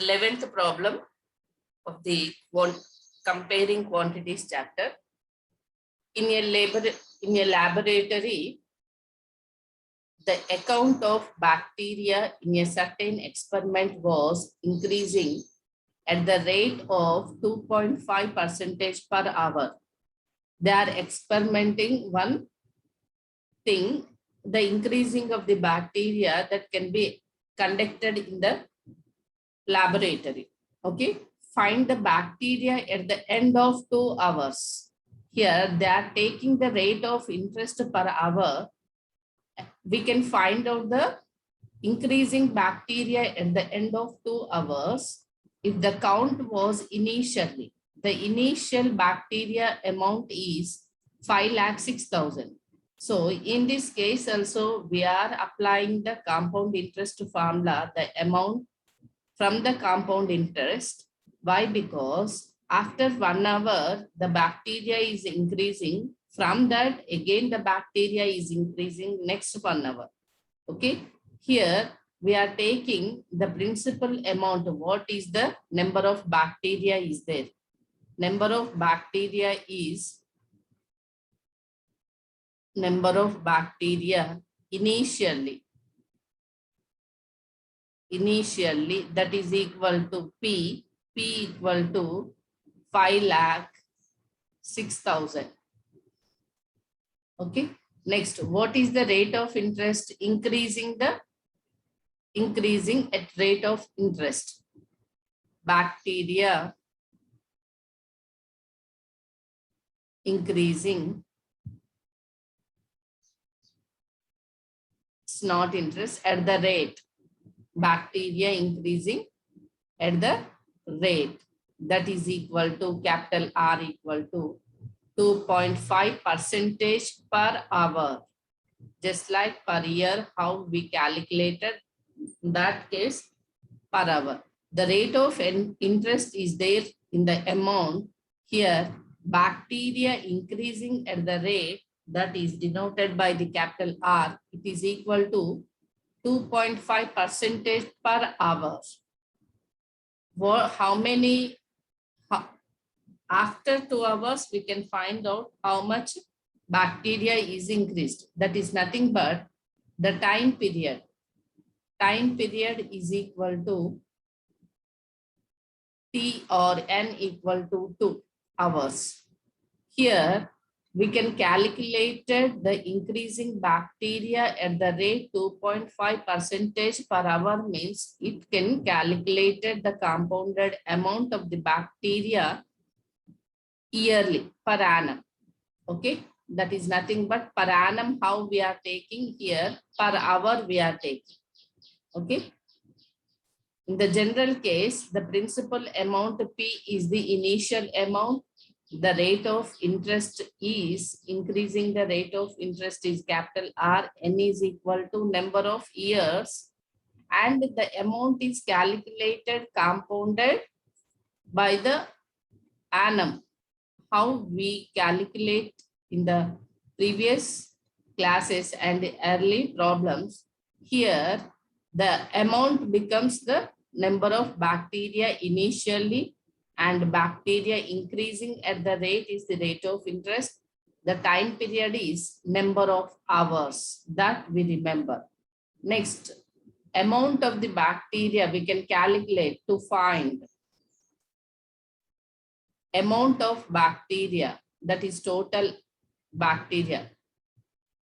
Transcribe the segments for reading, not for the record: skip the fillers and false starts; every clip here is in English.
11th problem of the comparing quantities chapter. In a laboratory, the account of bacteria in a certain experiment was increasing at the rate of 2.5% per hour. They are experimenting one thing, the increasing of the bacteria that can be conducted in the laboratory. Okay, find the bacteria at the end of 2 hours. Here they are taking the rate of interest per hour. We can find out the increasing bacteria at the end of 2 hours. If the count was initially, the initial bacteria amount is 5,06,000. So in this case also we are applying the compound interest formula, the amount from the compound interest. Why? Because after 1 hour, the bacteria is increasing. From that, again, the bacteria is increasing next 1 hour. Okay. Here, we are taking the principal amount. What is the number of bacteria is there? Number of bacteria is initially that is equal to P equal to 5,06,000. Okay. Next, what is the rate of interest? Increasing at rate of interest. Bacteria increasing. It's not interest, at the rate. Bacteria increasing at the rate, that is equal to capital R equal to 2.5% per hour. Just like per year, how we calculated in that case per hour. The rate of interest is there in the amount. Here, bacteria increasing at the rate that is denoted by the capital R. It is equal to 2.5% per hour. How many? After 2 hours, we can find out how much bacteria is increased. That is nothing but the time period. Time period is equal to T or N equal to 2 hours. Here, we can calculate the increasing bacteria at the rate 2.5% per hour, means it can calculate the compounded amount of the bacteria yearly, per annum. Okay, that is nothing but per annum. How we are taking here, per hour we are taking. Okay, in the general case, the principal amount P is the initial amount. The rate of interest is increasing. The rate of interest is capital R. N is equal to number of years, and the amount is calculated compounded by the annum. How we calculate in the previous classes and the early problems. Here, the amount becomes the number of bacteria initially, and bacteria increasing at the rate is the rate of interest. The time period is number of hours, that we remember. Next, amount of the bacteria we can calculate to find amount of bacteria, that is total bacteria.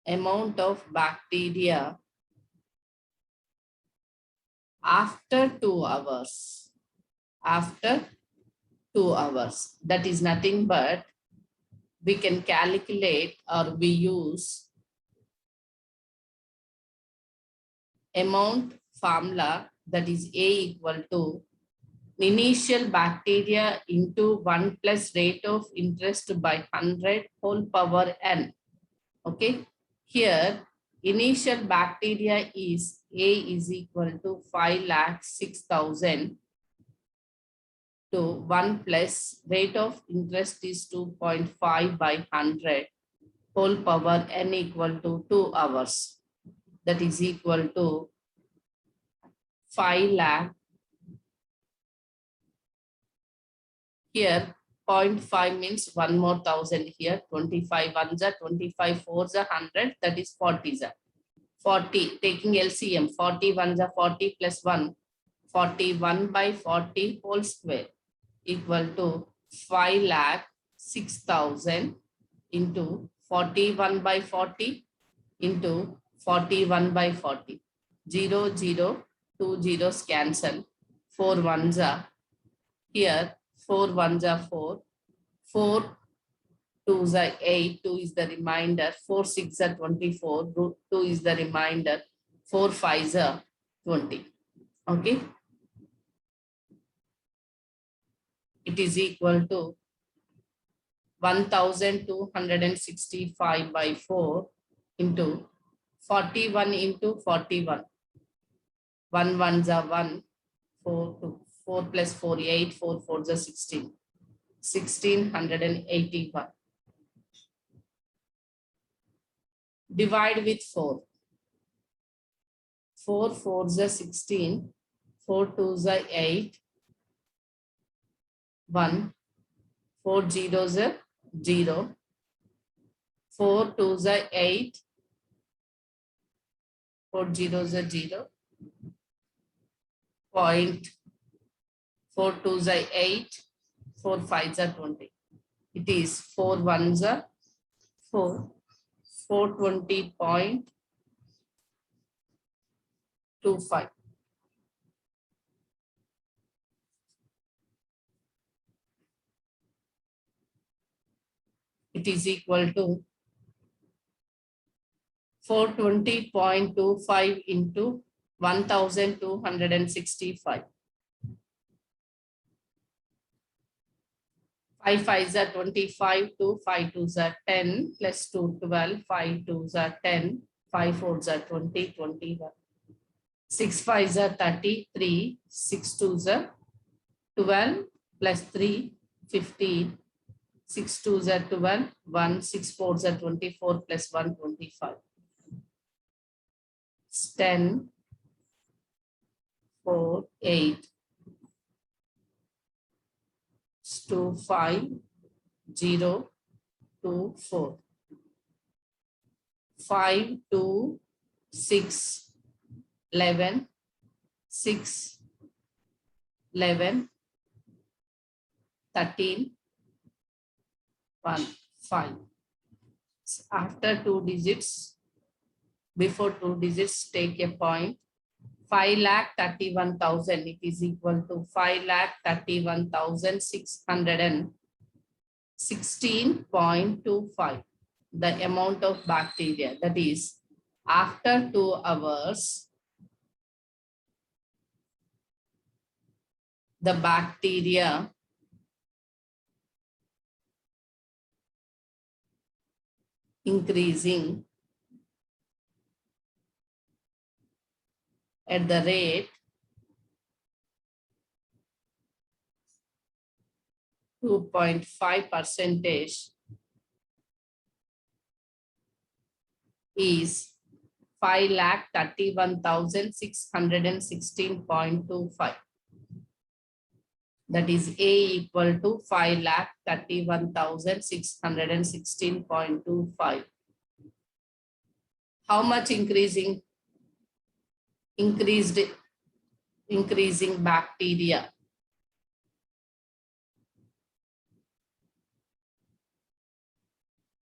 Amount of bacteria after 2 hours. After 2 hours, that is nothing but we can calculate, or we use amount formula, that is A equal to initial bacteria into 1 plus rate of interest by 100 whole power n. Okay, here initial bacteria is A is equal to 5,06,000 to 1 plus rate of interest is 2.5 by 100 whole power n equal to 2 hours. That is equal to 5,00,000 Here 0.5 means one more 1,000 here. 25 ones are 25 fours are 100. That is 40s are 40. Taking LCM, 40 ones are 40 plus 1. 41 by 40 whole square equal to 5,06,000 into 41 by 40 into 41 by 40. 0, 0, 2 zeros cancel. 4 ones are here. 4 ones are 4. 4 2s are 8. 2 is the remainder. 4 6 are 24. Root 2 is the remainder. 4 5s are 20. Okay. It is equal to 1,265 by 4 into 41 into 41. 1 ones are 1. 4 2. 4 plus 4 8. 4 4s are 16. 1,681. Divide with 4. 4 4s are 16. 4 2s are 8. 1. 4 zeros are 0. 4 2s are 8. 4 zeros are 0. 4 2s are 8. 4 5s are 20. It is 4 1s are 4. 420.25. It is equal to 420.25 into 1,265. 5 5s are 25, 2 5 2s are 10, plus 2 12, 5 2s are 10, 5 4s are 20, 21. 6 5s are 33, 6 2s are 12, plus 3, 15. 6 2s are 12, 1, 6 4s are 24, plus 1, 25. 10, 4, 8, 2, 5, 0, 2, 4. 5, 2, 6, 11, 6, 11, 13, 1, 5. After 2 digits, before 2 digits, take a point. 5,31,000. It is equal to 5,31,616.25. The amount of bacteria, that is, after 2 hours, the bacteria increasing at the rate 2.5% is 5,31,616.25. That is A equal to 5,31,616.25. How much increasing? Increasing bacteria.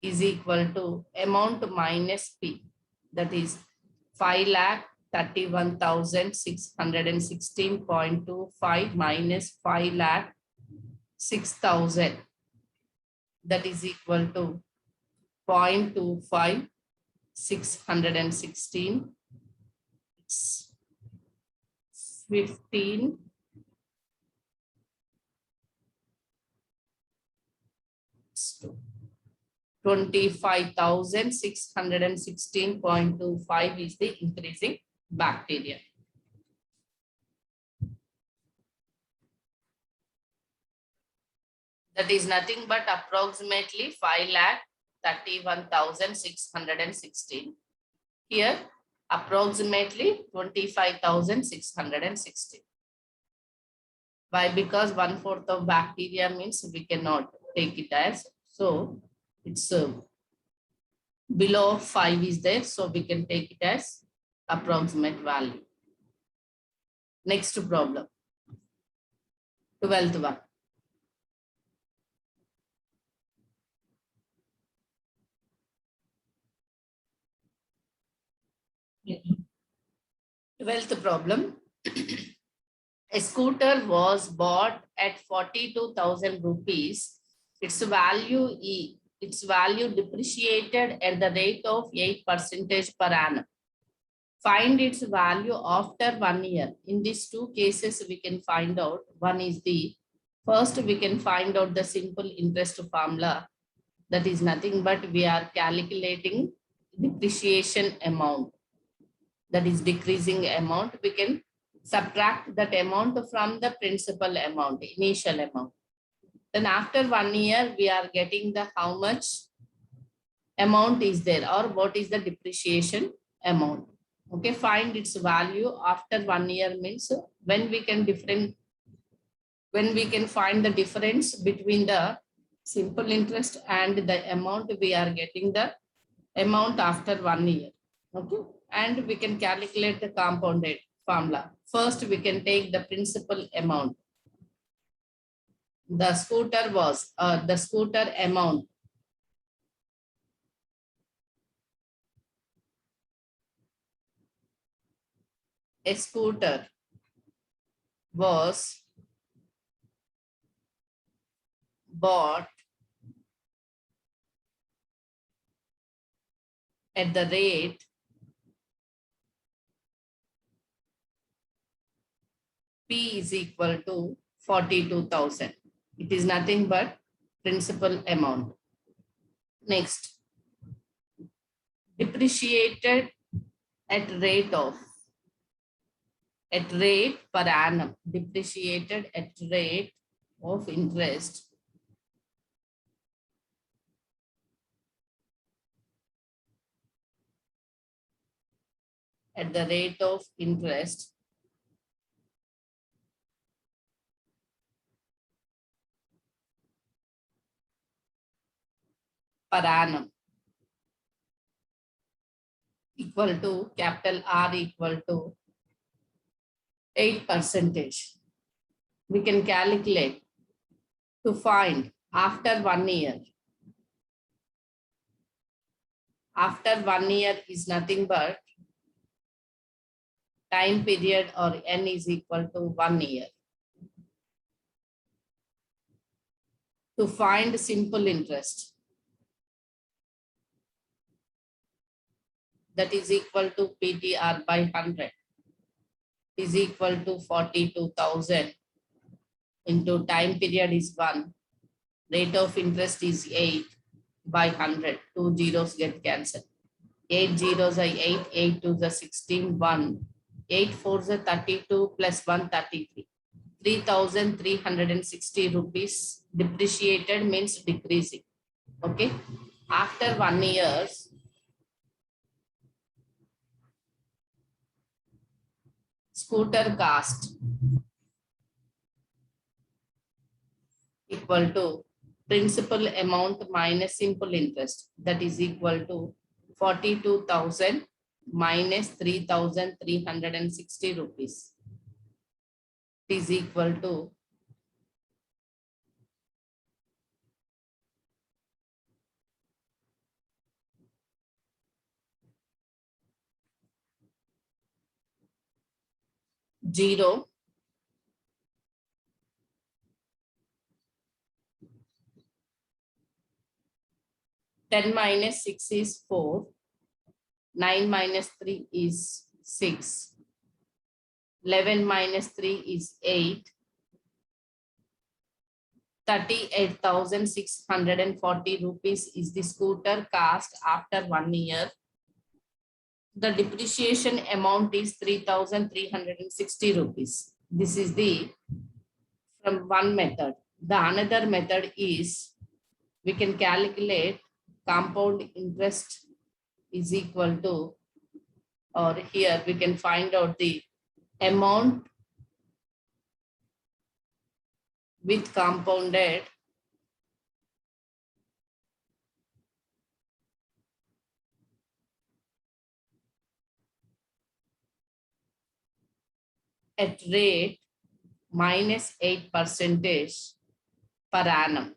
Is equal to amount minus P. That is 5,31,616.25 minus 5,06,000. That is equal to 0.25, 616, 15, 25,616.25 is the increasing bacteria. That is nothing but approximately 5,31,616. Here, approximately 25,616. Why? Because 1/4 of bacteria means we cannot take it as, so it's below 5 is there, so we can take it as approximate value. Next problem, 12th one. Yeah. 12th problem. A scooter was bought at 42,000 rupees. Its value depreciated at the rate of 8% per annum. Find its value after 1 year. In these two cases, we can find out, one is the, first we can find out the simple interest formula. That is nothing but we are calculating depreciation amount. That is decreasing amount. We can subtract that amount from the principal amount, initial amount. Then after 1 year, we are getting the how much amount is there or what is the depreciation amount. Okay, find its value after 1 year means when we can find the difference between the simple interest and the amount we are getting the amount after 1 year. Okay, and we can calculate the compounded formula. First, we can take the principal amount. The scooter amount. A scooter was bought at the rate P is equal to 42,000. It is nothing but principal amount. Next, depreciated at rate per annum, depreciated at rate of interest at the rate of interest per annum equal to capital R equal to 8%. We can calculate to find after 1 year. After 1 year is nothing but time period or N is equal to 1 year. To find simple interest, that is equal to PTR by 100 is equal to 42,000 into time period is 1, rate of interest is 8 by 100, 2 zeros get cancelled. 8 zeros are 8, 8 to the 16, 1, 8 4s are 32 plus 1 33. 3,360 rupees depreciated means decreasing. Okay, after 1 year, scooter cost equal to principal amount minus simple interest, that is equal to 42,000 minus 3,360 rupees is equal to 0, 10 minus 6 is 4, 9 minus 3 is 6, 11 minus 3 is 8, 38,640 rupees is the scooter cost after 1 year. The depreciation amount is 3,360 rupees. This is the from one method. The another method is we can calculate compound interest is equal to, or here we can find out the amount with compounded at rate minus 8% per annum.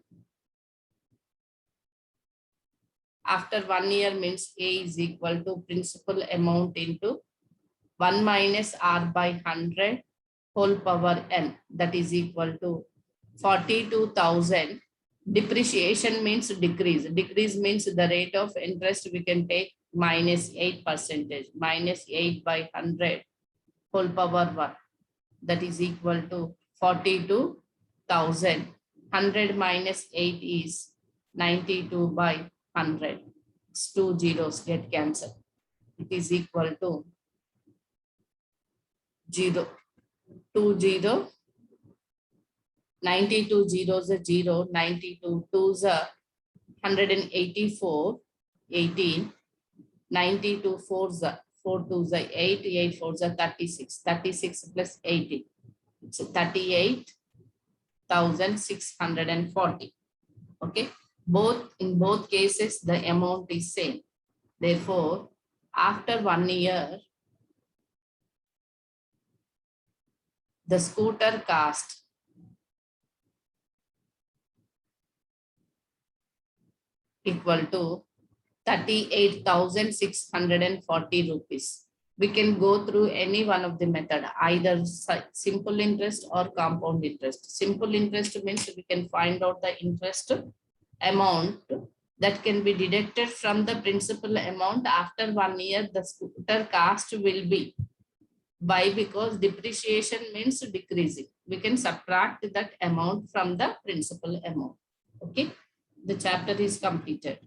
After 1 year means A is equal to principal amount into 1 minus R by 100 whole power n, that is equal to 42,000. Depreciation means decrease. Decrease means the rate of interest we can take minus 8%, minus 8 by 100 whole power 1, that is equal to 42,000. 100 minus 8 is 92 by 100. It's 2 zeros get cancelled. It is equal to 0, 2 0, 92 zeros are 0, 92 twos are 184, 18, 92 fours are 4 twos are 8, 8 fours are 36, 36 plus 18. It's 38,640. Okay, in both cases the amount is same. Therefore, after 1 year, the scooter cost equal to 38,640 rupees. We can go through any one of the method, either simple interest or compound interest. Simple interest means we can find out the interest amount that can be deducted from the principal amount. After 1 year, the scooter cost will be. Why? Because depreciation means decreasing. We can subtract that amount from the principal amount. Okay, the chapter is completed.